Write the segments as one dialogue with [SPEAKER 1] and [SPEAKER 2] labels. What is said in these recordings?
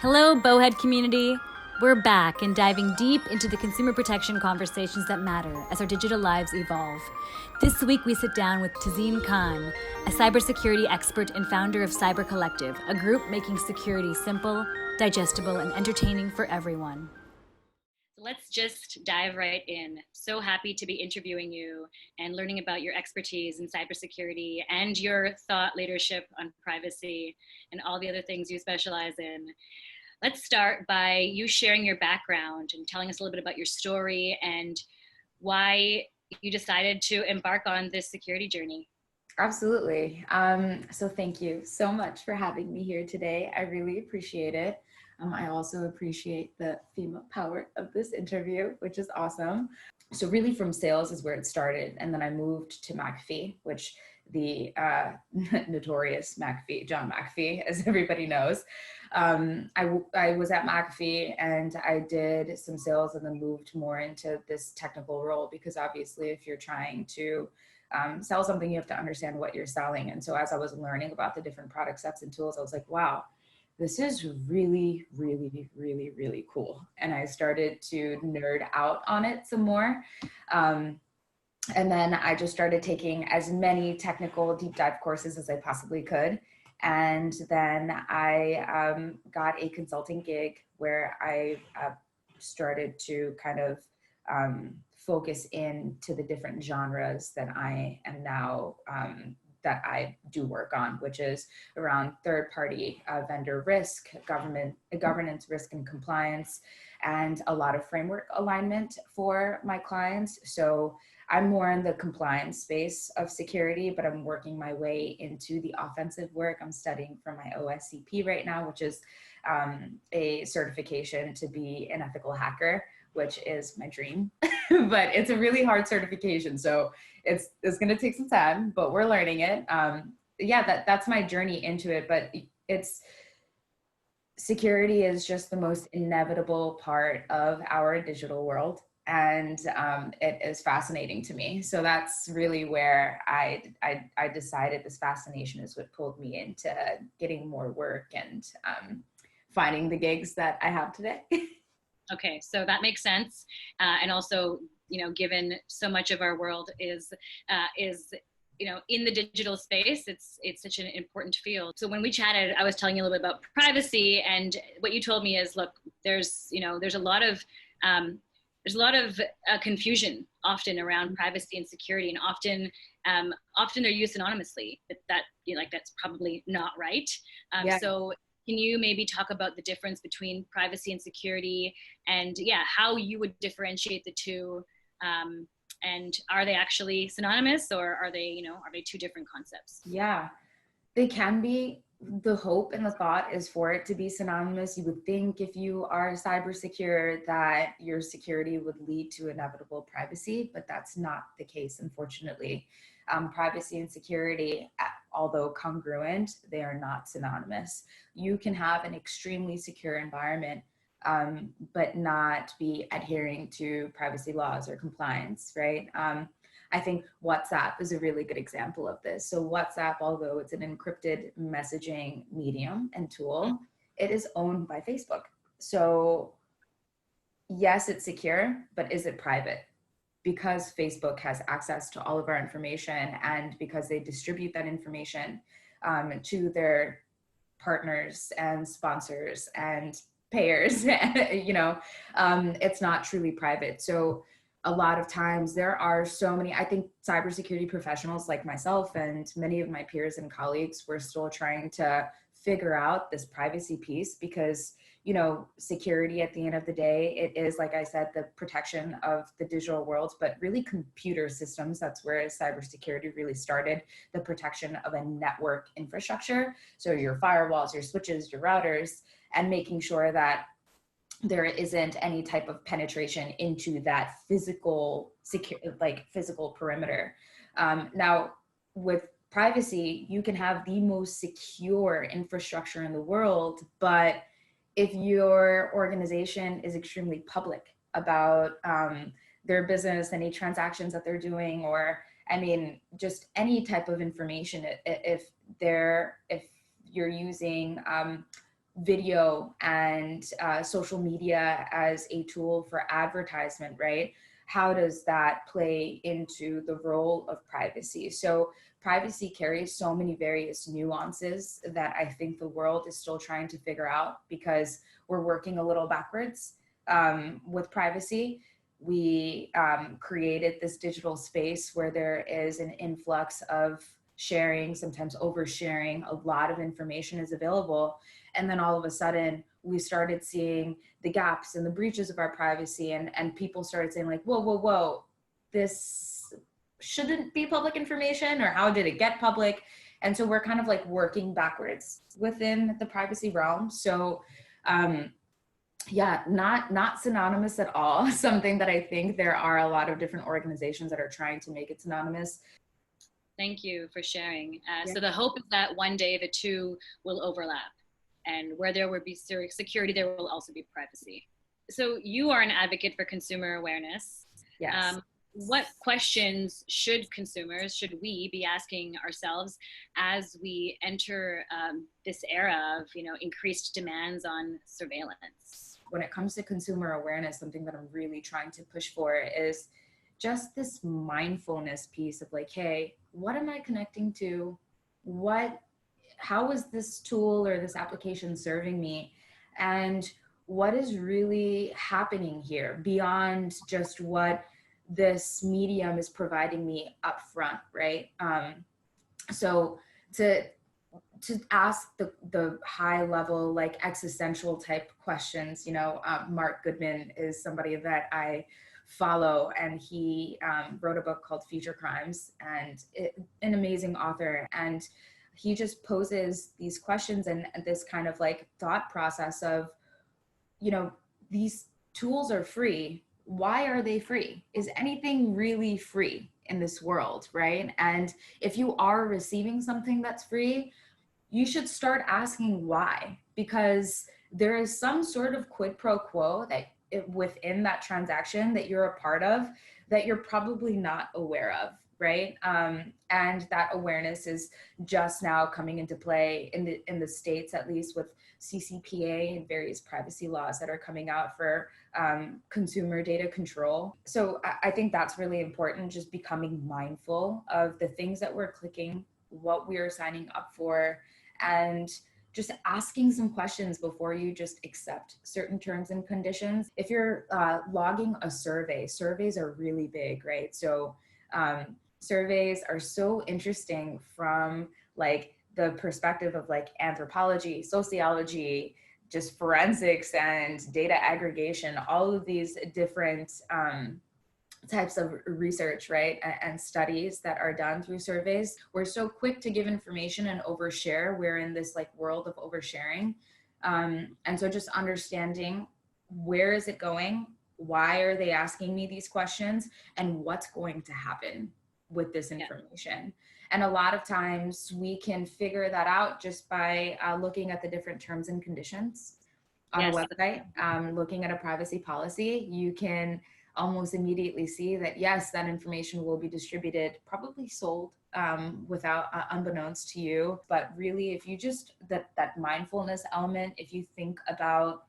[SPEAKER 1] Hello, Bowhead community. We're back and diving deep into the consumer protection conversations that matter as our digital lives evolve. This week, we sit down with Tazin Khan, a cybersecurity expert and founder of CyberCollective, a group making security simple, digestible, and entertaining for everyone. Let's just dive right in. So happy to be interviewing you and learning about your expertise in cybersecurity and your thought leadership on privacy and all the other things you specialize in. Let's start by you sharing your background and telling us a little bit about your story and why you decided to embark on this security journey.
[SPEAKER 2] Absolutely. So thank you so much for having me here today. I really appreciate it. I also appreciate the female power of this interview, which is awesome. So really from sales is where it started. And then I moved to McAfee, which the notorious McAfee, John McAfee, as everybody knows. I was at McAfee and I did some sales and then moved more into this technical role because obviously if you're trying to sell something, you have to understand what you're selling. And so as I was learning about the different product sets and tools, I was like, wow, this is really, really, really, really cool. And I started to nerd out on it some more. And then I just started taking as many technical deep dive courses as I possibly could. And then I got a consulting gig where I started to kind of focus into the different genres that I am now that I do work on, which is around third-party vendor risk, governance, risk and compliance, and a lot of framework alignment for my clients. So I'm more in the compliance space of security, but I'm working my way into the offensive work. I'm studying for my OSCP right now, which is a certification to be an ethical hacker, which is my dream, but it's a really hard certification. So it's going to take some time, but we're learning it. Yeah, that's my journey into it, but security is just the most inevitable part of our digital world. And it is fascinating to me. So that's really where I decided this fascination is what pulled me into getting more work and finding the gigs that I have today.
[SPEAKER 1] Okay, so that makes sense. And also, given so much of our world is in the digital space, it's such an important field. So when we chatted, I was telling you a little bit about privacy, and what you told me is, look, there's a lot of confusion often around privacy and security, and often they're used synonymously. But that's probably not right.
[SPEAKER 2] Yeah.
[SPEAKER 1] So can you maybe talk about the difference between privacy and security, and how you would differentiate the two? And are they actually synonymous, or are they two different concepts?
[SPEAKER 2] Yeah, they can be. The hope and the thought is for it to be synonymous. You would think if you are cyber secure that your security would lead to inevitable privacy, but that's not the case, unfortunately. Privacy and security, although congruent, they are not synonymous. You can have an extremely secure environment, but not be adhering to privacy laws or compliance, right? I think WhatsApp is a really good example of this. So WhatsApp, although it's an encrypted messaging medium and tool, it is owned by Facebook. So yes, it's secure, but is it private? Because Facebook has access to all of our information, and because they distribute that information to their partners and sponsors and payers, it's not truly private. So a lot of times there are so many, I think cybersecurity professionals like myself and many of my peers and colleagues, we're still trying to figure out this privacy piece because, security at the end of the day, it is, like I said, the protection of the digital world, but really computer systems. That's where cybersecurity really started, the protection of a network infrastructure. So your firewalls, your switches, your routers, and making sure that there isn't any type of penetration into that physical perimeter. Now, with privacy, you can have the most secure infrastructure in the world, but if your organization is extremely public about their business, any transactions that they're doing, or just any type of information, if you're using video and social media as a tool for advertisement, right? How does that play into the role of privacy? So privacy carries so many various nuances that I think the world is still trying to figure out, because we're working a little backwards with privacy. We created this digital space where there is an influx of sharing, sometimes oversharing. A lot of information is available. And then all of a sudden, we started seeing the gaps and the breaches of our privacy, and people started saying like, whoa, whoa, whoa, this shouldn't be public information, or how did it get public? And so we're kind of like working backwards within the privacy realm. So yeah, not synonymous at all. Something that I think there are a lot of different organizations that are trying to make it synonymous.
[SPEAKER 1] Thank you for sharing.
[SPEAKER 2] Yeah.
[SPEAKER 1] So the hope is that one day the two will overlap, and where there will be security, there will also be privacy. So you are an advocate for consumer awareness.
[SPEAKER 2] Yes.
[SPEAKER 1] What questions should we be asking ourselves as we enter this era of, increased demands on surveillance?
[SPEAKER 2] When it comes to consumer awareness, something that I'm really trying to push for is just this mindfulness piece of like, hey, what am I connecting to? How is this tool or this application serving me? And what is really happening here beyond just what this medium is providing me upfront, right? So to ask the high level, like existential type questions, Mark Goodman is somebody that I follow, and he wrote a book called Future Crimes, and an amazing author. And he just poses these questions and this kind of like thought process of, these tools are free. Why are they free? Is anything really free in this world, right? And if you are receiving something that's free, you should start asking why, because there is some sort of quid pro quo that within that transaction that you're a part of that you're probably not aware of, right? And that awareness is just now coming into play in the States, at least with CCPA and various privacy laws that are coming out for consumer data control. So I think that's really important, just becoming mindful of the things that we're clicking, what we are signing up for, and just asking some questions before you just accept certain terms and conditions. If you're logging a survey, surveys are really big, right? So surveys are so interesting from like the perspective of like anthropology, sociology, just forensics and data aggregation, all of these different types of research, right, and studies that are done through surveys. We're so quick to give information and overshare. We're in this like world of oversharing. And so just understanding, where is it going? Why are they asking me these questions? And what's going to happen with this information? Yeah. And a lot of times we can figure that out just by looking at the different terms and conditions on a website, looking at a privacy policy. You can almost immediately see that, yes, that information will be distributed, probably sold without unbeknownst to you. But really, if you just, that mindfulness element, if you think about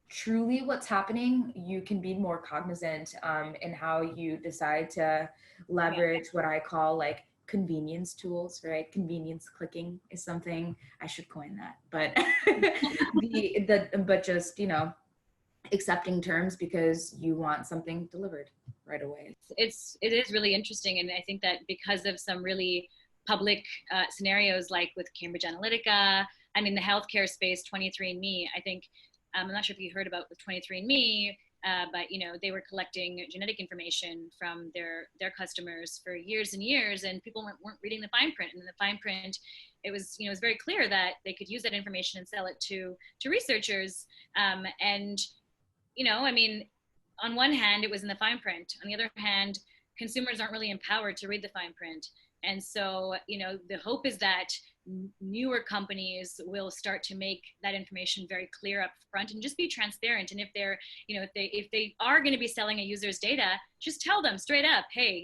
[SPEAKER 2] truly what's happening, you can be more cognizant in how you decide to leverage what I call like convenience tools, right? Convenience clicking is something, I should coin that, but but just, accepting terms because you want something delivered right away.
[SPEAKER 1] It is really interesting. And I think that because of some really public scenarios, like with Cambridge Analytica, and in the healthcare space, 23andMe, I think, I'm not sure if you heard about with 23andMe, but they were collecting genetic information from their customers for years and years, and people weren't reading the fine print. And in the fine print, it was it was very clear that they could use that information and sell it to researchers. And on one hand, it was in the fine print. On the other hand, consumers aren't really empowered to read the fine print. And so, the hope is that newer companies will start to make that information very clear up front and just be transparent. And if they're, if they are going to be selling a user's data, just tell them straight up, hey,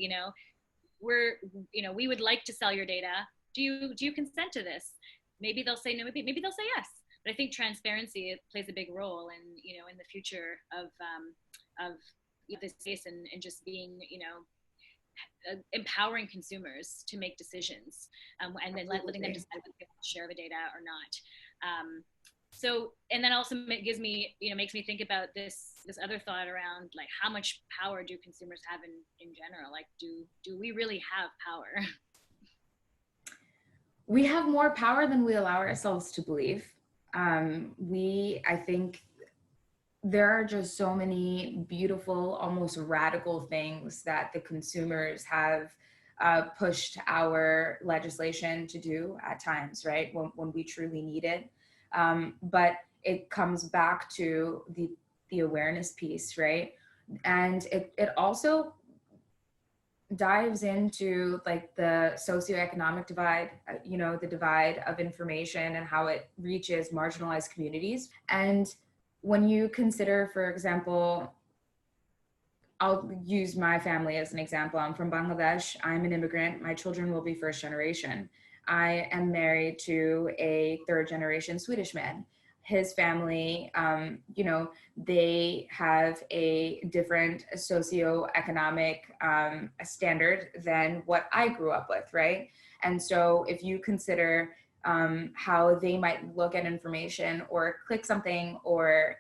[SPEAKER 1] we would like to sell your data. Do you consent to this? Maybe they'll say no, maybe they'll say yes. But I think transparency plays a big role in, in the future of this space, and just being, empowering consumers to make decisions, and then letting them decide whether they want to share the data or not. So, and then also gives me, makes me think about this other thought around, like, how much power do consumers have in general? Like, do we really have power?
[SPEAKER 2] We have more power than we allow ourselves to believe. I think there are just so many beautiful, almost radical things that the consumers have pushed our legislation to do at times, right? When we truly need it. But it comes back to the awareness piece, right? And it also dives into like the socioeconomic divide, the divide of information and how it reaches marginalized communities. And when you consider, for example, I'll use my family as an example. I'm from Bangladesh. I'm an immigrant. My children will be first generation. I am married to a third generation Swedish man. His family, they have a different socioeconomic standard than what I grew up with, right? And so if you consider how they might look at information or click something, or,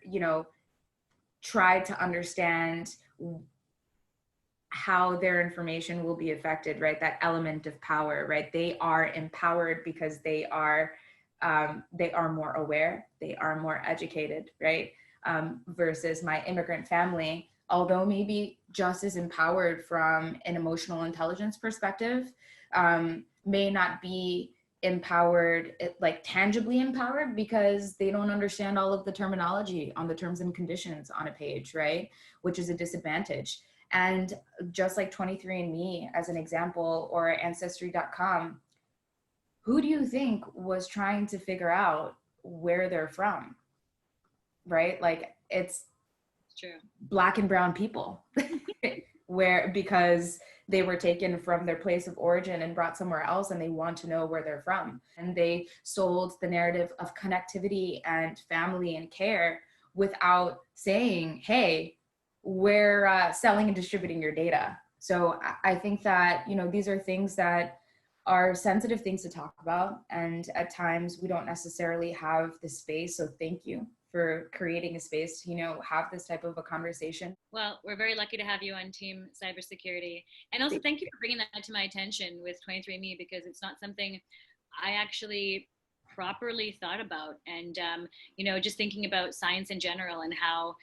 [SPEAKER 2] try to understand how their information will be affected, right? That element of power, right? They are empowered because they are more aware, they are more educated, right? Versus my immigrant family, although maybe just as empowered from an emotional intelligence perspective, may not be empowered, like tangibly empowered, because they don't understand all of the terminology on the terms and conditions on a page, right? Which is a disadvantage. And just like 23andMe as an example, or Ancestry.com, who do you think was trying to figure out where they're from, right? Like, it's
[SPEAKER 1] true.
[SPEAKER 2] Black and brown people, because they were taken from their place of origin and brought somewhere else, and they want to know where they're from. And they sold the narrative of connectivity and family and care without saying, hey, we're selling and distributing your data. So I think that, these are things that are sensitive things to talk about. And at times we don't necessarily have the space. So thank you for creating a space to, have this type of a conversation.
[SPEAKER 1] Well, we're very lucky to have you on Team Cybersecurity. And also thank you for bringing that to my attention with 23andMe, because it's not something I actually properly thought about. And, just thinking about science in general, and how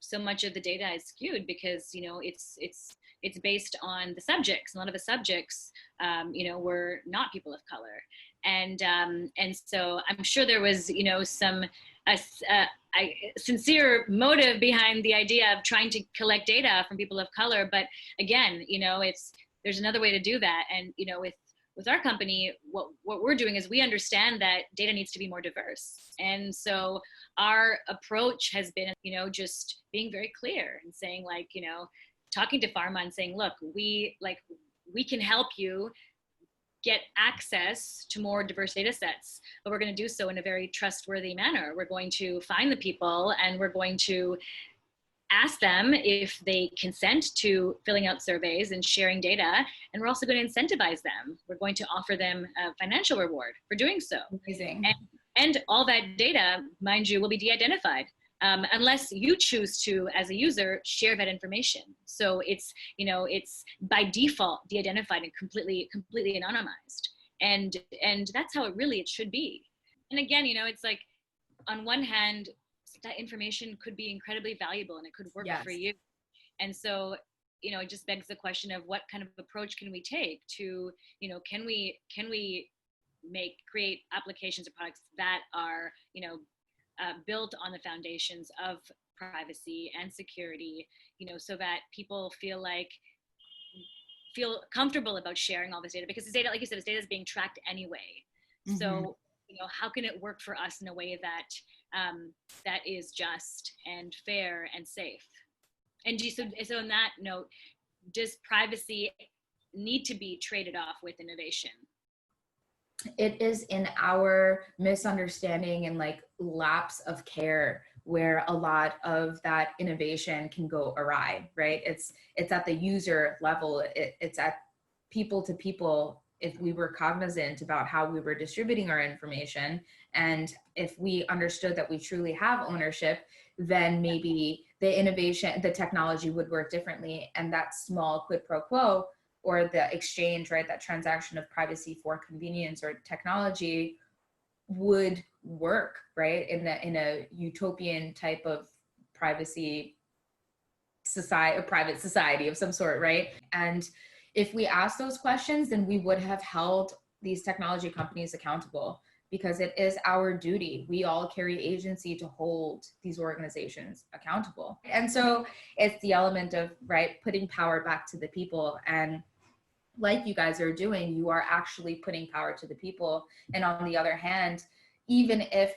[SPEAKER 1] so much of the data is skewed because, it's based on the subjects. A lot of the subjects, were not people of color. And so I'm sure there was, some a sincere motive behind the idea of trying to collect data from people of color. But again, there's another way to do that. And, with our company, what we're doing is we understand that data needs to be more diverse. And so our approach has been, just being very clear and saying, like, talking to pharma and saying, look, we can help you get access to more diverse data sets, but we're going to do so in a very trustworthy manner. We're going to find the people, and we're going to ask them if they consent to filling out surveys and sharing data. And we're also going to incentivize them. We're going to offer them a financial reward for doing so.
[SPEAKER 2] Amazing.
[SPEAKER 1] And all that data, mind you, will be de-identified. Unless you choose to, as a user, share that information. So it's by default de-identified and completely anonymized. And that's how it should be. And again, it's like, on one hand, that information could be incredibly valuable and it could work for you. And so, it just begs the question of what kind of approach can we take to, can we create applications or products that are, built on the foundations of privacy and security, so that people feel comfortable about sharing all this data, because this data, like you said, this data is being tracked anyway. Mm-hmm. So, how can it work for us in a way that that is just and fair and safe? And so on that note, does privacy need to be traded off with innovation?
[SPEAKER 2] it is in our misunderstanding and like lapse of care where a lot of that innovation can go awry, right? It's at the user level. It's at people to people. If we were cognizant about how we were distributing our information, and if we understood that we truly have ownership, then maybe the innovation, the technology would work differently. And that small quid pro quo, or the exchange, right, that transaction of privacy for convenience or technology, would work, right, in a utopian type of privacy society, a private society of some sort, right? And if we asked those questions, then we would have held these technology companies accountable, because it is our duty. We all carry agency to hold these organizations accountable. And so it's the element of, right, putting power back to the people. And like you guys are doing, you are actually putting power to the people. And on the other hand, even if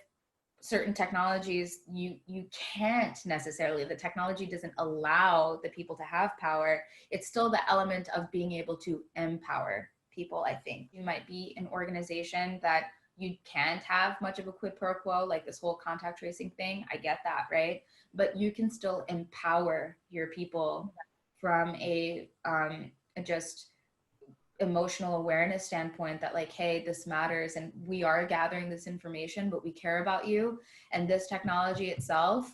[SPEAKER 2] certain technologies, you can't necessarily, the technology doesn't allow the people to have power, it's still the element of being able to empower people. I think you might be an organization that you can't have much of a quid pro quo, like this whole contact tracing thing. I get that, right? But you can still empower your people from a just emotional awareness standpoint, that like, hey, this matters and we are gathering this information, but we care about you. And this technology itself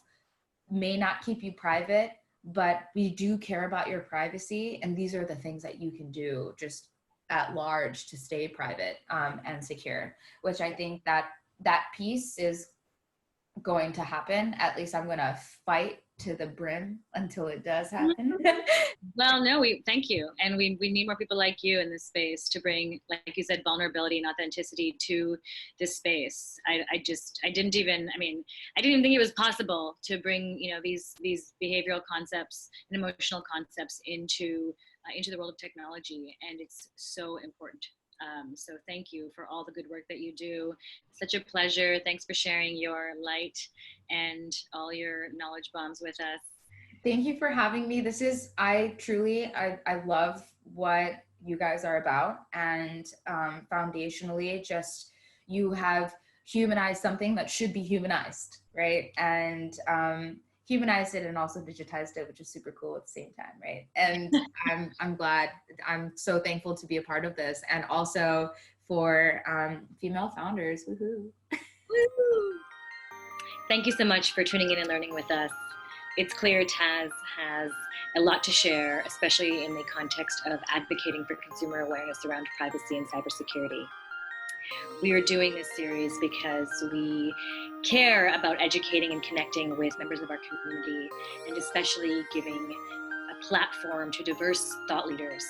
[SPEAKER 2] may not keep you private, but we do care about your privacy. And these are the things that you can do just at large to stay private and secure, which I think that that piece is going to happen. At least I'm going to fight to the brim until it does happen.
[SPEAKER 3] Well, no, we thank you. And we need more people like you in this space to bring, like you said, vulnerability and authenticity to this space. I didn't even think it was possible to bring, these behavioral concepts and emotional concepts into the world of technology. And it's so important. So thank you for all the good work that you do. Such a pleasure. Thanks for sharing your light and all your knowledge bombs with us.
[SPEAKER 2] Thank you for having me. This is, I love what you guys are about. And foundationally, just, you have humanized something that should be humanized, right? And humanized it and also digitized it, which is super cool at the same time, right? And I'm glad, I'm so thankful to be a part of this, and also for female founders. Woohoo!
[SPEAKER 3] Woo! Thank you so much for tuning in and learning with us. It's clear Taz has a lot to share, especially in the context of advocating for consumer awareness around privacy and cybersecurity. We are doing this series because we care about educating and connecting with members of our community, and especially giving a platform to diverse thought leaders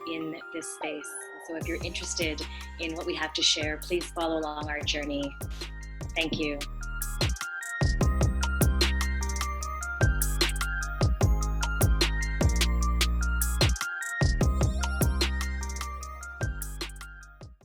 [SPEAKER 3] in this space. So if you're interested in what we have to share, please follow along our journey. Thank you.